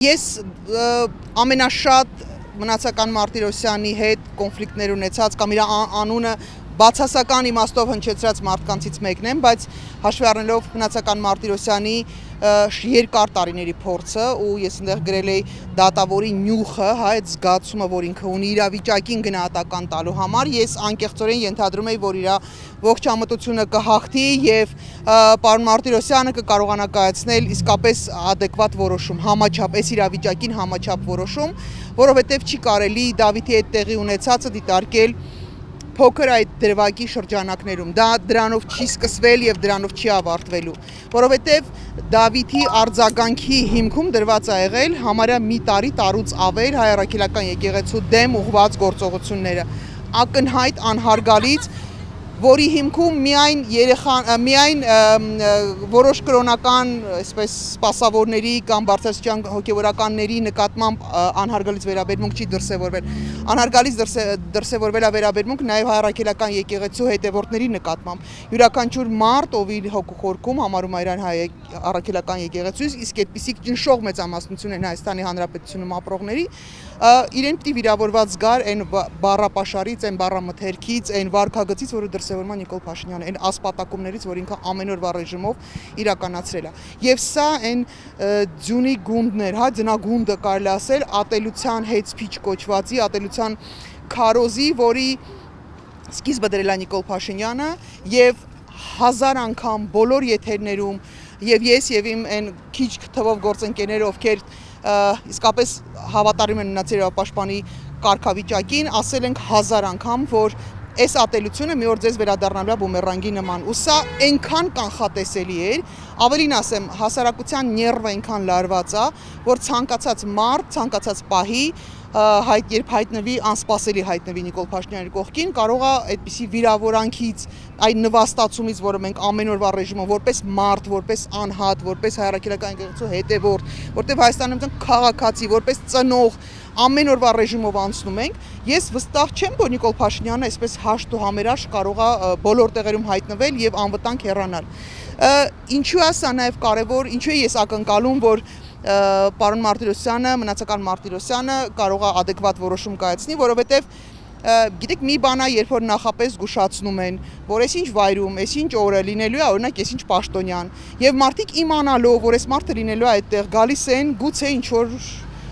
Ես ամենաշատ մնացական Մարտիրոսյանի հետ կոնֆլիկտներ ունեցած կամ իր անունը բացասական իմաստով հնչեցրած մարդկանցից մեկն եմ, բայց հաշվի առնելով մնացական Մարտիրոսյանի երկար տարիների փորձը ու ես այնտեղ գրել էի դատավորի նյութը, այդ զգացումը, որ ինքը ունի իրավիճակին գնահատական տալու համար, ես անկեղծորեն ենթադրում էի, որ իր ողջ ամտությունը կհաղթի եւ պարոն Մարտիրոսյանը կկարողանա կայացնել իսկապես adekvat որոշում, համաչափ, այս իրավիճակին համաչափ որոշում, որովհետեւ չի կարելի Դավիթի հետ տեղի ունեցածը դիտարկել փոքր այդ դրվագի շրջանակներում, դա դրանով չի սկսվել եւ դրանով չի ավարտվելու, որովհետեւ Դավիթի արձագանքի հիմքում դրված է եղել համարյա մի տարուց ավել հայ առաքելական եկեղեցու դեմ ուղղված գործողությունները, ակնհայտ անհարգալից, որի հիմքում միայն որոշ կրոնական, այսպես սպասավորների կամ բարձրաստիճան հոգևորականների նկատմամբ անհարգալից վերաբերմունք չի դրսևորվել, անհարգալից դրսևորվել է վերաբերմունք նաև հայ առաքելական եկեղեցու հետևորդների նկատմամբ, յուրաքանչյուր մարդ, ով իր հոգու համարում է իրան հայ առաքելական եկեղեցուից, իսկ այդպիսիք ճնշող մեծամասնություն են Հայաստանի Հանրապետությունում ապրողների, իրեն պիտի վիրավորված զգար այն բառապաշարից, այն բառամթերքից, այն վարքագծից, որը դրսևորում է Նիկոլ Փաշինյանը, այն ասպատակումներից, որ ինքը ամեն օրվա ռեժիմով իրականացրել է։ Եվ սա այն ձյունի գունդներ, ձնագունդը կարելի ասել, ատելության հեծփիչ կոչվածի, ատելության քարոզի, որի սկիզբը դրել է Նիկոլ Փաշինյանը եւ հազար անգամ բոլոր եթերներում եւ ես եւ իմ այն քիչ թվով գործընկերները, ովքեր իսկապես հավատարիմ են մնացել իրավապաշտպանի կարգավիճակին, ասել ենք հազար անգամ, որ այս ատելությունը մի օր ձեզ վերադառնալու է բումերանգի նման, ու սա այնքան կանխատեսելի էր, ավելին ասեմ, հասարակության ներվը այնքան լարված է, որ ցանկացած մարդ, ցանկացած պահի երբ հայտնվի, անսպասելի հայտնվի Նիկոլ Փաշինյանի կողքին, կարող է այդպիսի վիրավորանքից, այն նվաստացումից, որը մենք ամեն օրվա ռեժիմով որպես մարդ, որպես անհատ, որպես հայ առաքելական եկեղեցու հետևորդ, որտեղ Հայաստանում քաղաքացի, որպես ծնող, ամեն օրվա ռեժիմով անցնում ենք, ես վստահ չեմ, որ Նիկոլ Փաշինյանը այսպես հաշտ ու համերաշխ կարող է բոլոր տեղերում հայտնվել եւ անվտանգ հեռանալ։ Ինչու է սա նաեւ կարեւոր, ինչու է ես ակնկալում, որ պարոն Մարտիրոսյանը, մնացական Մարտիրոսյանը կարող է adekvat որոշում կայացնի, որովհետեւ գիտեք, մի բան է, երբ որ նախապես զգուշացնում են, որ այսինչ վայրում, այսինչ օրը լինելու է, օրինակ այսինչ պաշտոնյան, եւ մարդիկ իմանալով, որ այս մարդը լինելու է այդտեղ, գալիս են գուցե ինչ որ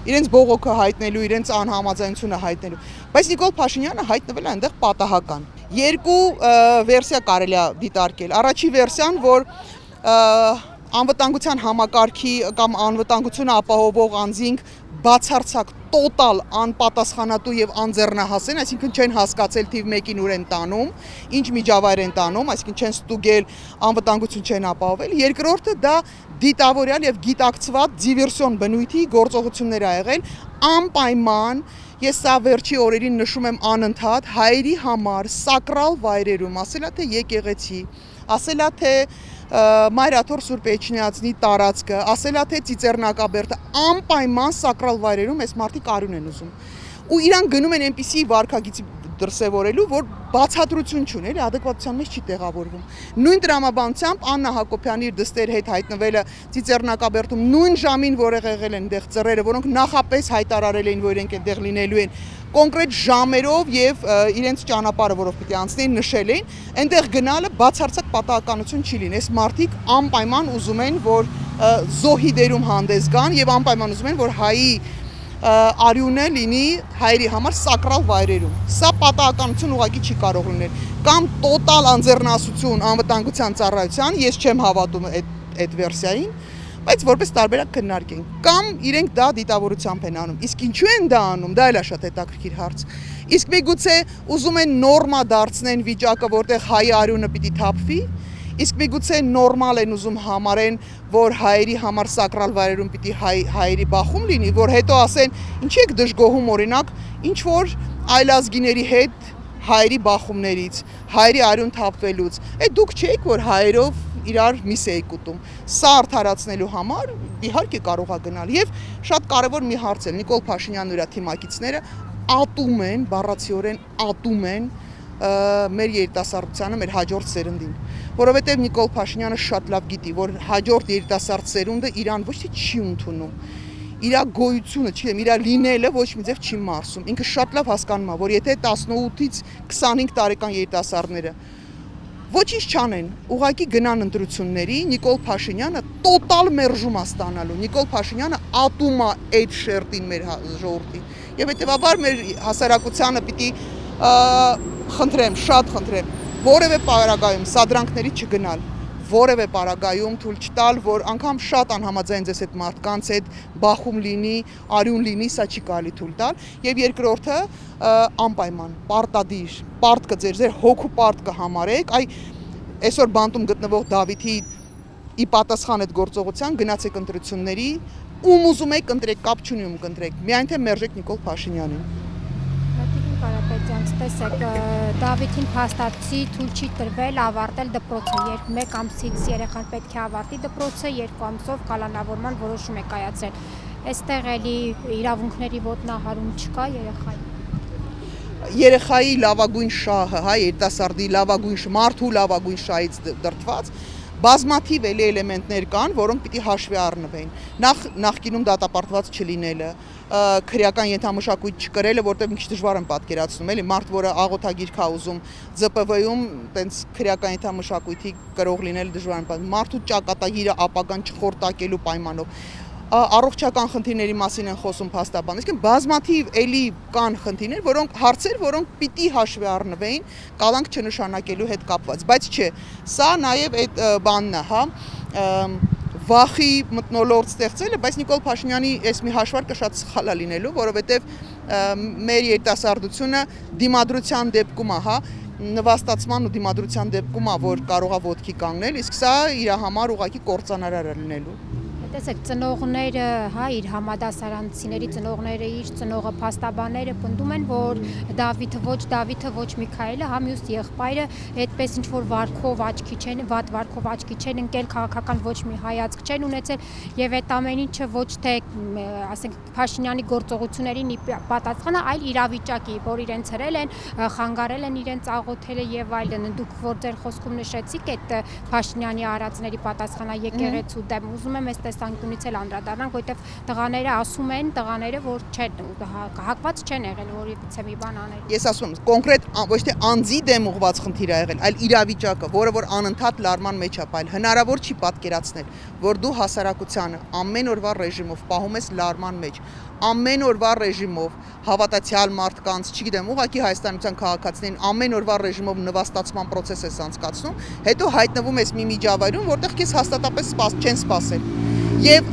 իրենց բողոքը հայտնելու, իրենց անհամաձայնությունը հայտնելու, բայց Նիկոլ Փաշինյանը հայտնվել է այնտեղ պատահական։ Երկու վերսիա կարելի է դիտարկել։ Առաջի վերսիան, որ անվտանգության համակարգի կամ անվտանգությունը ապահովող անձինք բացարձակ տոտալ անպատասխանատու եւ անձեռնահաս են, այսինքն չեն հասկացել թիվ 1-ին ուր են տանում, ինչ միջավայր են տանում, այսինքն չեն ստուգել, անվտանգություն չեն ապահովել։ Երկրորդը դա դիտավորյալ եւ գիտակցված դիվերսիոն բնույթի գործողություններ ա եղել, անպայման, ես սա վերջի օրերին նշում եմ անընդհատ, հայերի համար սակրալ վայրերում, ասելա թե եկեղեցի, ասելա թե Մայրաթոր Սուրբ Էջմիածնի տարածքը, ասելա թե Ծիծեռնակաբերդը, անպայման սակրալ վայրերում այս մարդիկ արյուն են ուզում։ Ու իրան գնում են այնպիսի վարքագիծի դրսևորելու, որ բացատրություն չունի, էլի adekvatության մեջ չի տեղավորվում։ Նույն տրամաբանությամբ Աննա Հակոբյանի իր դստեր հետ հայտնվելը Ծիծեռնակաբերդում նույն ժամին, որ եղել են այնտեղ ծռերը, որոնք նախապես հայտարարել էին, որ իրենք այնտեղ լինելու են, կոնկրետ ժամերով եւ իրենց ճանապարհը, որով պիտի անցնեին, նշել էին, այնտեղ գնալը բացարձակ պատահականություն չի լինի։ Այս մարդիկ անպայման ուզում են, որ զոհի դերում հանդես գան եւ անպայման ուզում են, որ հայի արյունը լինի հայերի համար սակրալ վայրերում։ Սա պատահականություն ուղղակի չի կարող լինել։ Կամ տոտալ անձեռնասություն անվտանգության ծառայության, ես չեմ հավատում այդ վերսիային, բայց որպես տարբերակ քննարկենք, կամ իրենք դա դիտավորությամբ են անում։ Իսկ ինչու են դա անում, դա էլ է շատ հետաքրքիր հարց։ Իսկ միգուցե ուզում են նորմա դարձնեն վիճակը, որտեղ հայի արյունը պիտի թափվի, իսկ միգուցե նորմալ են ուզում համարեն, որ հայերի համար սակրալ վայրերում պիտի հայերի բախում լինի, որ հետո ասեն, ինչի եք դժգոհում օրինակ, ինչ որ այլազգիների հետ հայերի բախումներից, հայերի արյուն թափվելուց, դուք չեք, որ հայերով իրար միս էիք ուտում։ Սա արդարացնելու համար իհարկե կարող է գնալ եւ շատ կարեւոր մի հարց է, Նիկոլ Փաշինյանն ու իր թիմակիցները ատում են, բառացիորեն ատում են մեր երիտասարդությանը, մեր հաջորդ սերնդին, որովհետեւ Նիկոլ Փաշինյանը շատ լավ գիտի, որ հաջորդ երիտասարդ սերունդը իրան ոչ թե չի ընդունում, իր գոյությունը, չգիտեմ, իր լինելը ոչ մի ձև չի մարսում։ Ինքը շատ լավ հասկանում է, որ եթե 18-ից 25 տարեկան երիտասարդները ոչինչ չանեն, ուղղակի գնան ընտրությունների, Նիկոլ Փաշինյանը տոտալ մերժում է ստանալու։ Նիկոլ Փաշինյանը ատում է այդ շերտին մեր ժողովրդին։ Եվ հետևաբար մեր հասարակությանը պիտի խնդրեմ, շատ խնդրեմ, որևէ պարագայում սադրանքների չգնալ, որևէ պարագայում թույլ չտալ, որ անգամ շատ անհամաձայն ձեզ այդ մարդկանց հետ բախում լինի, արյուն լինի, սա չի կարելի թույլ տալ։ Եվ երկրորդը անպայման, պարտադիր, պարտքը ձեր հոգու պարտքը համարեք, այսօր բանտում գտնվող Դավիթի ի պատասխան այդ գործողության գնացեք ընտրությունների, ում ուզում եք ընտրեք, կապ չունի ում կընտրեք, միայն թե մերժեք Նիկոլ Փաշինյանին։ Կարապետյան, տեսեք, Դավիթին փաստացի թույլ չի տրվել ավարտել դպրոցը, երբ 1 ամսից երեխան պետք է ավարտի դպրոցը, 2 ամսով կալանավորման որոշում է կայացրել։ Այստեղ էլի իրավունքների ոտնահարում չկա երեխայի։ Երեխայի լավագույն շահը, երիտասարդի լավագույն մարդու լավագույն շահից դրդված բազմաթիվ էլի էլեմենտներ կան, որոնք պիտի հաշվի առնվեն։ Նախկինում դատապարտված չլինելը, քրեական ենթամշակույթ չկրելը, որտեղ մի քիչ դժվար եմ պատկերացնում, էլի մարդ, որը աղոթագիրք է ուզում ԶՊՎ-ում, տենց քրեական ենթամշակույթի կրող լինել դժվար եմ պատկերացնում, մարդու ճակատագիրը ապագան չխորտակելու պայմանով։ Առողջական խնդիրների մասին են խոսում փաստաբաններ, իսկ բազմաթիվ էլի կան խնդիրներ, հարցեր, որոնք պիտի հաշվի առնվեին կալանք չնշանակելու հետ կապված, բայց չէ, սա նաև այդ բանն է, վախի մթնոլորտ ստեղծելը, բայց Նիկոլ Փաշինյանի այս մի հաշվարկը շատ սխալ է լինելու, որովհետև մեր երիտասարդությունը դիմադրության դեպքում է, նվաստացման ու դիմադրության դեպքում է, որ կարող է ոտքի կանգնել, իսկ սա իր համար ուղղակի կործանարար է լինելու։ Տեսեք, ծնողները, իր համադասարանցիների ծնողները, իր ծնողը փաստաբանները պնդում են, որ Դավիթը ոչ Միքայելը, մյուս եղբայրը այդպես ինչ որ վարքով աչքի չեն, վատ վարքով աչքի չեն ընկել, քաղաքական ոչ մի հայացք չեն ունեցել եւ այդ ամեն ինչը ոչ թե ասենք Փաշինյանի գործողություններին պատասխանը, այլ իրավիճակի, որ իրենց հրել են, խանգարել են իրենց աղոթելը եւ այլն։ Դուք որ ձեր խոսքում նշեցիք այդ Փաշինյանի արածների պատասխանա եկեղեցու դեմ, ուզում եմ այս անկյունից էլ անդրադառնանք, որովհետև տղաները ասում են, որ չեն հակված չեն եղել, որևիցե մի բան անել։ Ես ասում եմ, կոնկրետ ոչ թե անձի դեմ ուղղված խնդիր է եղել, այլ իրավիճակը, որը որ անընդհատ լարման մեջ է ապայել, հնարավոր չի պատկերացնել, որ դու հասարակությանը ամեն օրվա ռեժիմով պահում ես լարման մեջ, ամեն օրվա ռեժիմով հավատացյալ մարդկանց, չգիտեմ, ուղղակի հայաստանության քաղաքացիներին ամեն օրվա ռեժիմով նվաստացման process ես անցկացնում, հետո հայտնվում ես մի միջավայրում, որտեղ քեզ հաստատապես չեն սպասել։ Եվ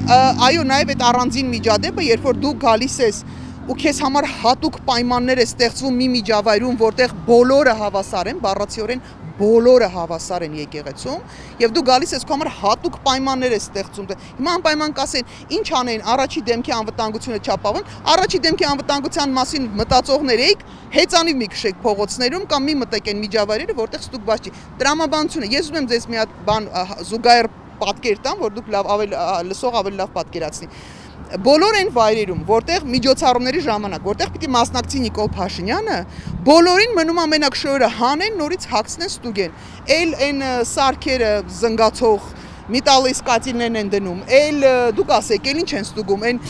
այո, նաև այդ առանձին միջադեպը, երբ որ դու գալիս ես ու քեզ համար հատուկ պայմաններ է ստեղծվում մի միջավայրում, որտեղ բոլորը հավասար են, բառացիորեն բոլորը հավասար են եկեղեցում, եւ դու գալիս ես քո համար հատուկ պայմաններ է ստեղծում։ Հիմա անպայման կասեն, ինչ անեն, առաջի դեմքի անվտանգությունը չապահովեն, առաջի դեմքի անվտանգության մասին մտածողներ եք, հեծանիվ մի քշեք փողոցներում կամ մի մտեք այն միջավայրերը, որտեղ ստուգված չի։ Տրամաբանությունը, ես ուզում եմ ձեզ մի հատ բան զուգահեռ պատկեր տամ, որ դուք լսող ավելի լավ պատկերացնի։ Բոլոր այն վայրերում, որտեղ միջոցառումների ժամանակ, որտեղ պիտի մասնակցի Նիկոլ Փաշինյանը, բոլորին մնում ամենակ շոյորը հանեն, նորից հագցնեն ստուգեն։ Այն սարքերը զնգացող մետալիսկատիներն են դնում, դուք ասեք, ինչ են ստուգում, այն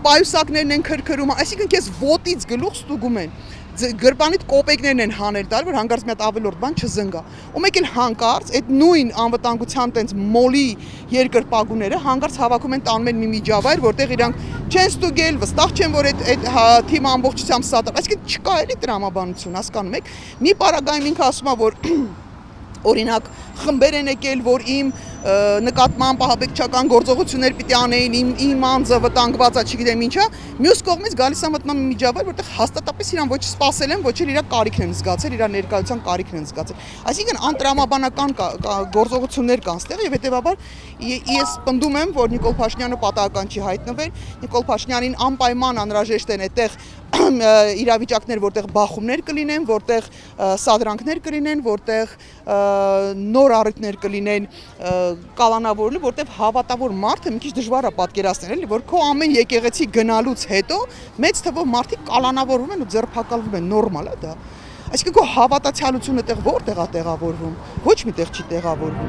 պայուսակներն են քրքրում, այսինքն քեզ ոտից գլուխ ստուգում են։ Գրպանիդ կոպեկներն են հանել տալ, որ հանկարծ մի հատ ավելորդ բան չզնգա։ Ու մեկ էլ հանկարծ այդ նույն անվտանգության տենց մոլի երկրպագուները հանկարծ հավաքում են տանում են մի միջավայր, որտեղ իրանք չեն ստուգել, վստահ չեն, որ այդ թիմը ամբողջությամբ սատար։ Այսինքն չկա էլի տրամաբանություն, հասկանում եք։ Մի պարագայում ինքը ասում է, որ օրինակ խմբեր են եկել, որ իմ նկատմամբ ահաբեկչական գործողություններ պիտի անեին, իմ անձը վտանգված է, չգիտեմ ինչա, մյուս կողմից գալիս է մտնում միջավայր, որտեղ հաստատապես իրան ոչ սպասել են, ոչ էլ իր կարիքն են զգացել, իր ներկայության կարիքն են զգացել։ Այսինքն անտրամաբանական գործողություններ կան ստեղ եւ հետեւաբար ես պնդում եմ, որ Նիկոլ Փաշինյանը պատահական չի հայտնվել, Նիկոլ Փաշինյանին անպայման անհրաժեշտ են այդտեղ իրավիճակներ, որտեղ բախումներ կլինեն, որտեղ սադրանքներ կլինեն, որտեղ նոր առիթներ կլինեն կալանավորելու, որտեղ հավատավոր մարդը մի քիչ դժվար է պատկերացնել, էլի, որ քո ամեն եկեղեցի գնալուց հետո մեծ թվով մարդիկ կալանավորվում են ու ձերբակալվում են, նորմալ է դա։ Այսինքն քո հավատացյալությունը որտեղ է տեղավորվում, ոչ մի տեղ չի տեղավորվում։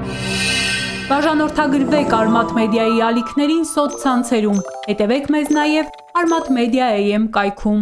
Բաժանորդագրվեք Արմաթ մեդիայի ալիքներին սոցցանցերում, հետևեք մեզ նաև Արմաթ Մեդիա AM կայքում։